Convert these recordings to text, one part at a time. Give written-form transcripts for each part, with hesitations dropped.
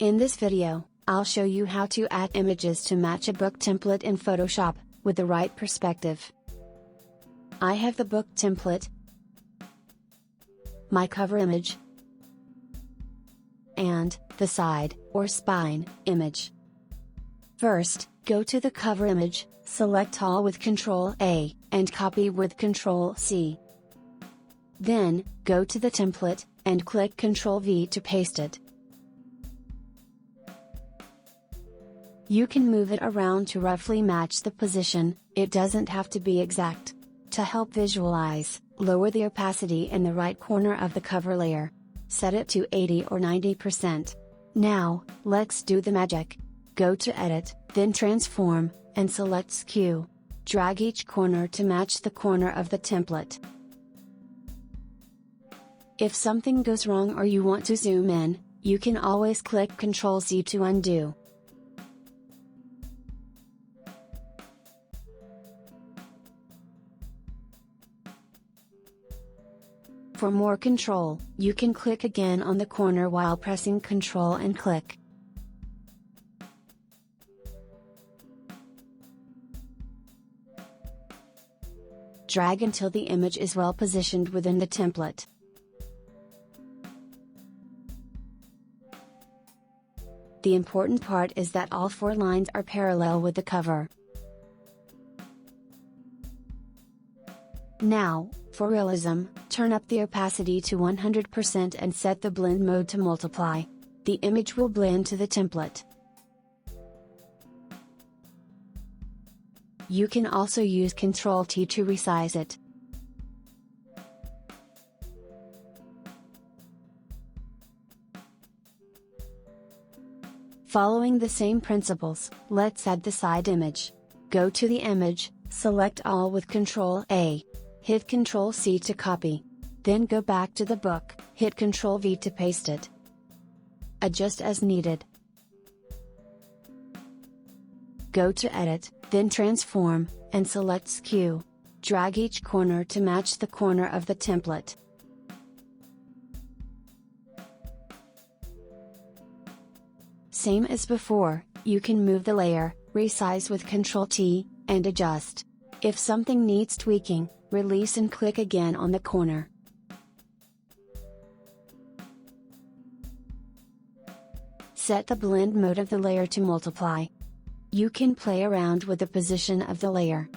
In this video, I'll show you how to add images to match a book template in Photoshop, with the right perspective. I have the book template, my cover image, and the side, or spine, image. First, go to the cover image, select all with Ctrl A, and copy with Ctrl C. Then, go to the template, and click Ctrl V to paste it. You can move it around to roughly match the position, it doesn't have to be exact. To help visualize, lower the opacity in the right corner of the cover layer. Set it to 80 or 90%. Now, let's do the magic. Go to Edit, then Transform, and select Skew. Drag each corner to match the corner of the template. If something goes wrong or you want to zoom in, you can always click Ctrl Z to undo. For more control, you can click again on the corner while pressing Ctrl and click. Drag until the image is well positioned within the template. The important part is that all 4 lines are parallel with the cover. Now, for realism, turn up the opacity to 100% and set the blend mode to multiply. The image will blend to the template. You can also use Ctrl T to resize it. Following the same principles, let's add the side image. Go to the image, select all with Ctrl A. Hit Ctrl C to copy. Then go back to the book, hit Ctrl V to paste it. Adjust as needed. Go to Edit, then Transform, and select Skew. Drag each corner to match the corner of the template. Same as before, you can move the layer, resize with Ctrl T, and adjust. If something needs tweaking, release and click again on the corner. Set the blend mode of the layer to multiply. You can play around with the position of the layer.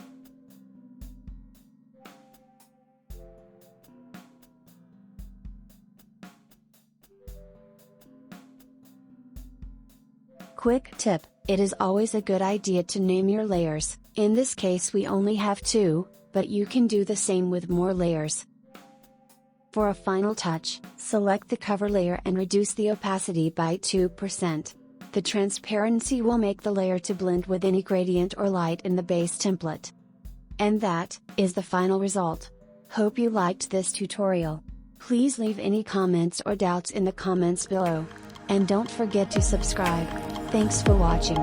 Quick tip, it is always a good idea to name your layers. In this case we only have 2, but you can do the same with more layers. For a final touch, select the cover layer and reduce the opacity by 2%. The transparency will make the layer to blend with any gradient or light in the base template. And that is the final result. Hope you liked this tutorial. Please leave any comments or doubts in the comments below. And don't forget to subscribe. Thanks for watching.